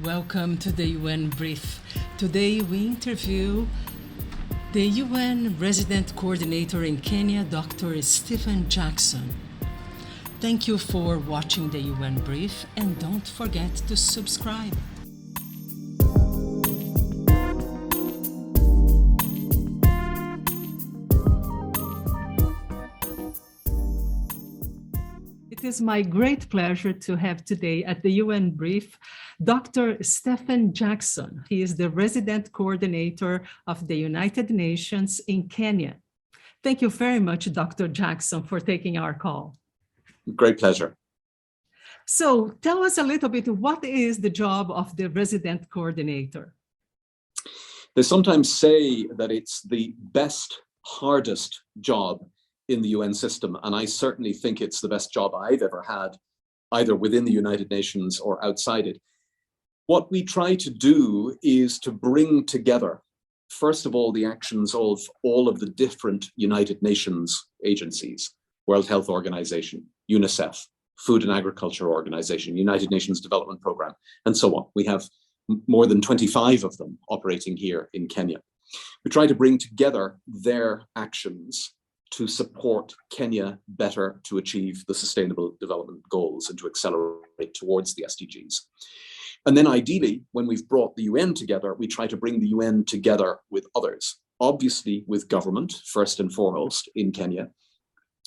Welcome to the UN Brief. Today we interview the UN Resident Coordinator in Kenya, Dr. Stephen Jackson. Thank you for watching the UN Brief and don't forget to subscribe. It is my great pleasure to have today at the UN Brief Dr. Stephen Jackson. He is the Resident Coordinator of the United Nations in Kenya. Thank you very much, Dr. Jackson, for taking our call. Great pleasure. So tell us a little bit, what is the job of the Resident Coordinator? They sometimes say that it's the best, hardest job in the UN system, and I certainly think it's the best job I've ever had, either within the United Nations or outside it. What we try to do is to bring together, first of all, the actions of all of the different United Nations agencies, World Health Organization, UNICEF, Food and Agriculture Organization, United Nations Development Program, and so on. We have more than 25 of them operating here in Kenya. We try to bring together their actions to support Kenya better to achieve the Sustainable Development Goals and to accelerate towards the SDGs. And then ideally, when we've brought the UN together, we try to bring the UN together with others, obviously with government, first and foremost in Kenya,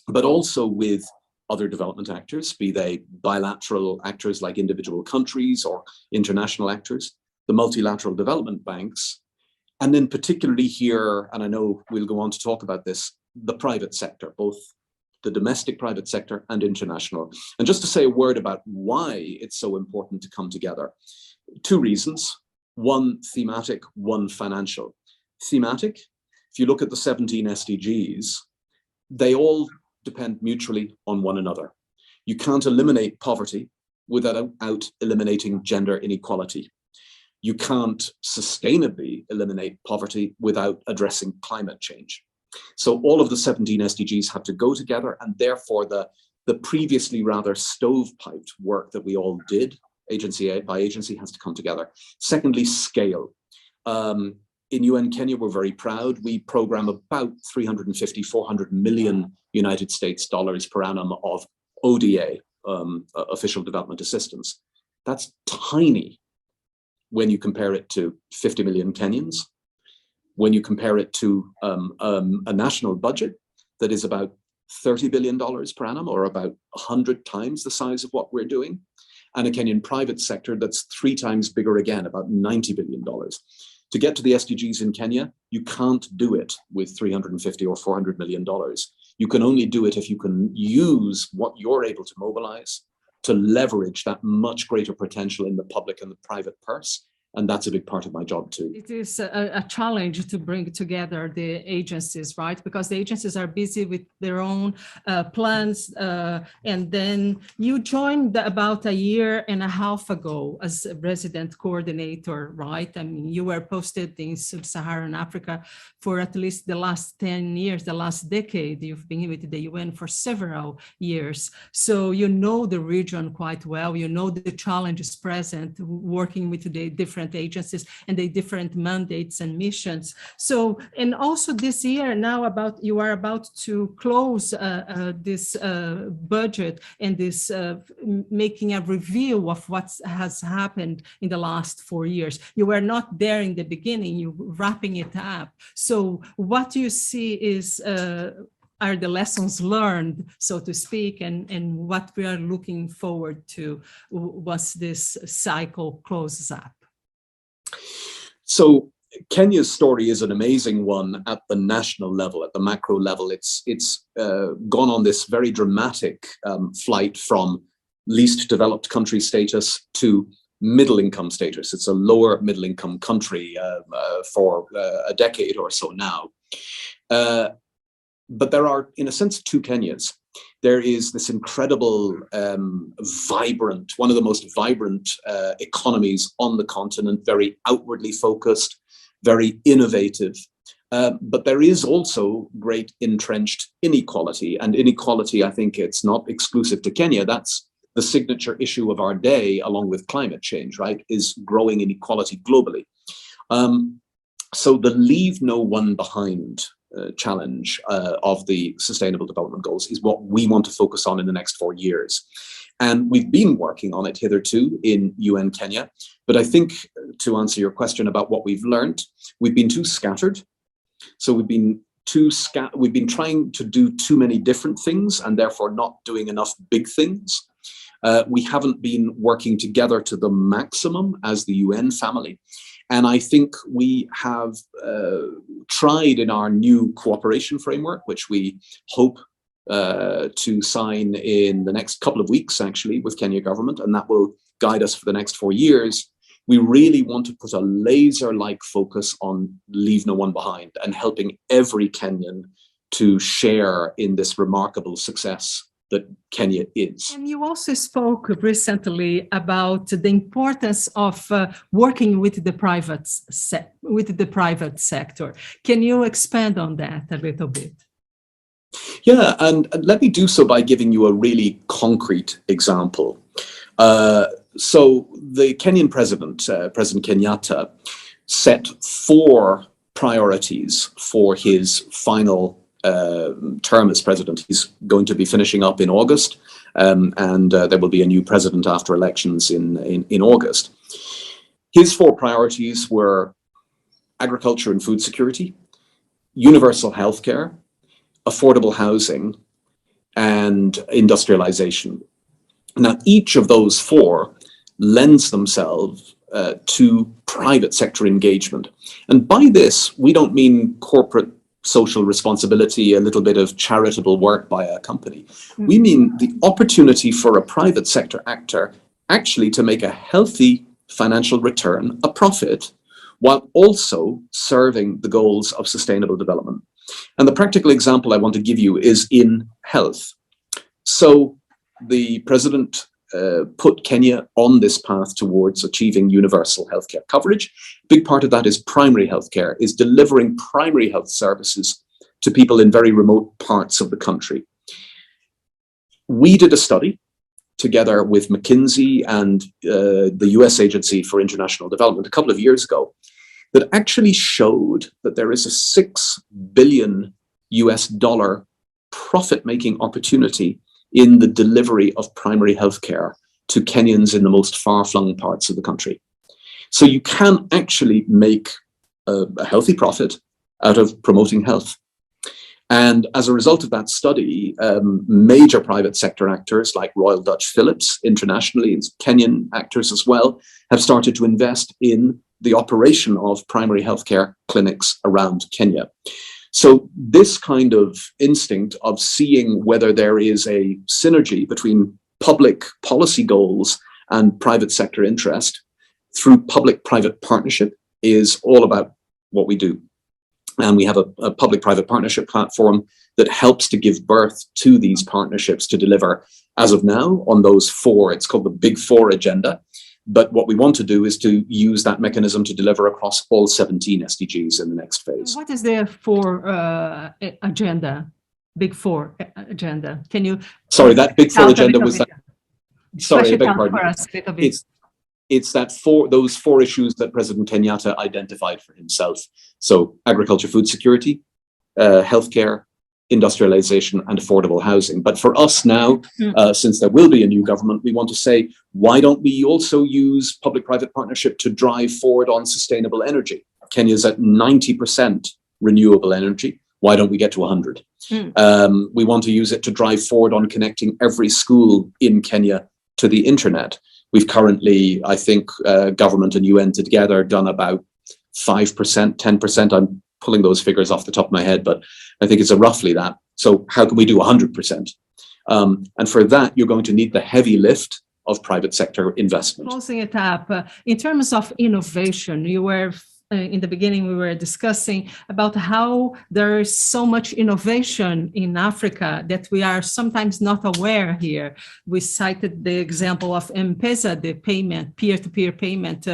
but also with other development actors, be they bilateral actors like individual countries or international actors, the multilateral development banks, and then particularly here, and I know we'll go on to talk about this, the private sector, both the domestic private sector and international. And just to say a word about why it's so important to come together. Two reasons, one thematic, one financial. Thematic, if you look at the 17 SDGs, they all depend mutually on one another. You can't eliminate poverty without eliminating gender inequality. You can't sustainably eliminate poverty without addressing climate change. So all of the 17 SDGs have to go together, and therefore the previously rather stovepiped work that we all did, agency by agency, has to come together. Secondly, scale. In UN Kenya, we're very proud. We program about 350, 400 million United States dollars per annum of ODA, official development assistance. That's tiny when you compare it to 50 million Kenyans. When you compare it to a national budget that is about $30 billion per annum, or about 100 times the size of what we're doing, and a Kenyan private sector that's 3 times bigger again, about $90 billion. To get to the SDGs in Kenya, you can't do it with $350 or $400 million. You can only do it if you can use what you're able to mobilize to leverage that much greater potential in the public and the private purse. And that's a big part of my job too. It is a challenge to bring together the agencies, right? Because the agencies are busy with their own plans. And then you joined about a year and a half ago as a resident coordinator, right? I mean, you were posted in Sub-Saharan Africa for at least the last 10 years, the last decade. You've been with the UN for several years. So you know the region quite well. You know the challenges present working with the different agencies and the different mandates and missions. So, and also this year now you are about to close this budget and this making a review of what has happened in the last 4 years. You were not there in the beginning, you wrapping it up. So what you see is are the lessons learned, so to speak, and what we are looking forward to once this cycle closes up. So Kenya's story is an amazing one at the national level, at the macro level. It's gone on this very dramatic flight from least developed country status to middle income status. It's a lower middle income country for a decade or so now. But there are, in a sense, two Kenyas. There is this incredible, vibrant, one of the most vibrant economies on the continent, very outwardly focused, very innovative. But there is also great entrenched inequality. And inequality, I think it's not exclusive to Kenya. That's the signature issue of our day, along with climate change, right, is growing inequality globally. So the leave no one behind challenge of the Sustainable Development Goals is what we want to focus on in the next 4 years. And we've been working on it hitherto in UN Kenya. But I think, to answer your question about what we've learned, we've been too scattered. So we've been trying to do too many different things and therefore not doing enough big things. We haven't been working together to the maximum as the UN family. And I think we have tried in our new cooperation framework, which we hope to sign in the next couple of weeks, actually, with Kenya government, and that will guide us for the next 4 years. We really want to put a laser-like focus on leave no one behind and helping every Kenyan to share in this remarkable success that Kenya is. And you also spoke recently about the importance of working with the private sector. Can you expand on that a little bit? Yeah, and let me do so by giving you a really concrete example. So the Kenyan president, President Kenyatta, set 4 priorities for his final term as president. He's going to be finishing up in August, and there will be a new president after elections in August. His 4 priorities were agriculture and food security, universal healthcare, affordable housing, and industrialization. Now, each of those 4 lends themselves to private sector engagement. And by this, we don't mean corporate social responsibility, a little bit of charitable work by a company. We mean the opportunity for a private sector actor actually to make a healthy financial return, a profit, while also serving the goals of sustainable development. And the practical example I want to give you is in health. So the president put Kenya on this path towards achieving universal healthcare coverage. A big part of that is primary healthcare, is delivering primary health services to people in very remote parts of the country. We did a study together with McKinsey and the US Agency for International Development a couple of years ago that actually showed that there is a $6 billion profit-making opportunity in the delivery of primary healthcare to Kenyans in the most far-flung parts of the country. So you can actually make a healthy profit out of promoting health. And as a result of that study, major private sector actors like Royal Dutch Philips internationally, and Kenyan actors as well, have started to invest in the operation of primary healthcare clinics around Kenya. So this kind of instinct of seeing whether there is a synergy between public policy goals and private sector interest through public-private partnership is all about what we do. And we have a public-private partnership platform that helps to give birth to these partnerships to deliver, as of now, on those 4. It's called the Big 4 agenda. But what we want to do is to use that mechanism to deliver across all 17 SDGs in the next phase. What is the 4 agenda? Big 4 agenda. Can you? Sorry, that Big 4 agenda was that. Sorry, I beg your pardon. It's that those 4 issues that President Kenyatta identified for himself. So agriculture, food security, healthcare, industrialization, and affordable housing. But for us now, since there will be a new government, we want to say, why don't we also use public-private partnership to drive forward on sustainable energy? Kenya's at 90% renewable energy. Why don't we get to 100? We want to use it to drive forward on connecting every school in Kenya to the internet. We've currently, I think, government and UN together done about 5%, 10%. I'm pulling those figures off the top of my head, but I think it's roughly that. So how can we do 100%? And for that, you're going to need the heavy lift of private sector investment. Closing it up, in terms of innovation, you were in the beginning, we were discussing about how there is so much innovation in Africa that we are sometimes not aware here. We cited the example of M-Pesa, the payment, peer-to-peer payment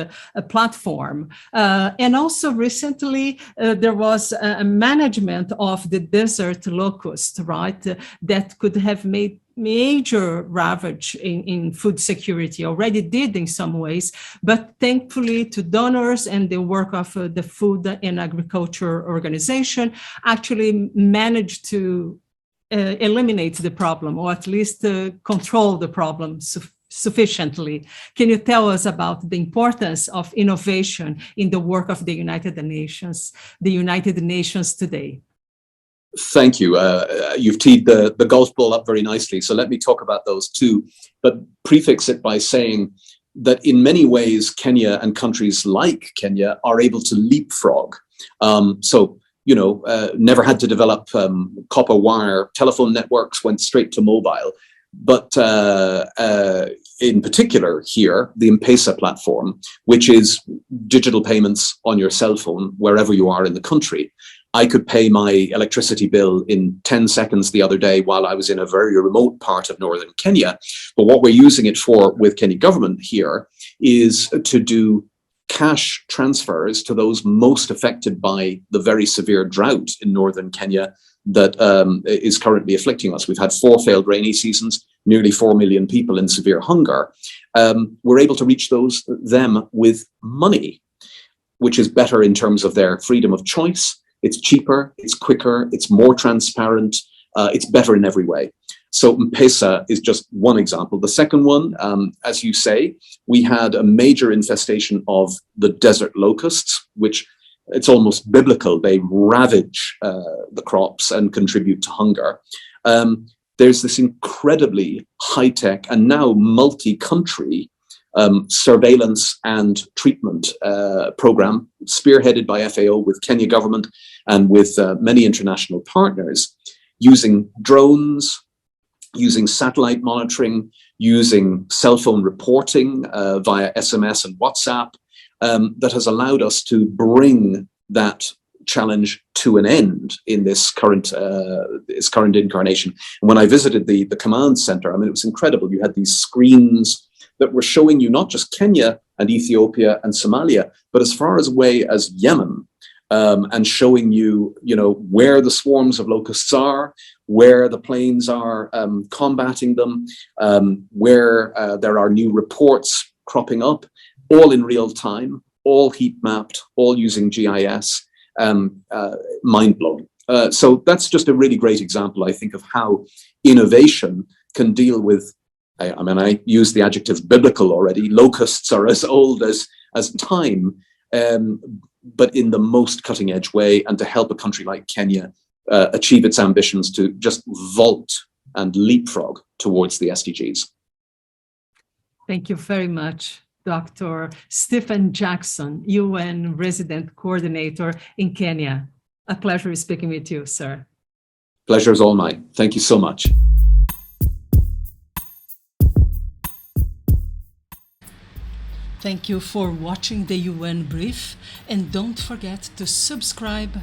platform. And also recently, there was a management of the desert locust, right, that could have made major ravage in food security, already did in some ways, but thankfully to donors and the work of the Food and Agriculture Organization actually managed to eliminate the problem, or at least control the problem sufficiently. Can you tell us about the importance of innovation in the work of the United Nations today? Thank you. You've teed the golf ball up very nicely. So let me talk about those too, but prefix it by saying that in many ways, Kenya and countries like Kenya are able to leapfrog. Never had to develop copper wire. Telephone networks went straight to mobile. But in particular here, the M-Pesa platform, which is digital payments on your cell phone wherever you are in the country. I could pay my electricity bill in 10 seconds the other day while I was in a very remote part of northern Kenya. But what we're using it for with Kenya government here is to do cash transfers to those most affected by the very severe drought in northern Kenya that is currently afflicting us. We've had 4 failed rainy seasons, nearly 4 million people in severe hunger. We're able to reach them with money, which is better in terms of their freedom of choice. It's cheaper, it's quicker, it's more transparent, it's better in every way. So M-Pesa is just one example. The second one, as you say, we had a major infestation of the desert locusts, which it's almost biblical. They ravage the crops and contribute to hunger. There's this incredibly high-tech and now multi-country surveillance and treatment program spearheaded by FAO with Kenya government and with many international partners, using drones, using satellite monitoring, using cell phone reporting via SMS and WhatsApp, that has allowed us to bring that challenge to an end in this current incarnation. And when I visited the command center, it was incredible. You had these screens that were showing you not just Kenya and Ethiopia and Somalia, but as far away as Yemen, and showing you, where the swarms of locusts are, where the planes are combating them, where there are new reports cropping up, all in real time, all heat mapped, all using GIS, mind-blowing. So that's just a really great example, I think, of how innovation can deal with, I used the adjective biblical already. Locusts are as old as time, but in the most cutting edge way, and to help a country like Kenya achieve its ambitions to just vault and leapfrog towards the SDGs. Thank you very much, Dr. Stephen Jackson, UN Resident Coordinator in Kenya. A pleasure speaking with you, sir. Pleasure is all mine. Thank you so much. Thank you for watching the UN Brief, and don't forget to subscribe,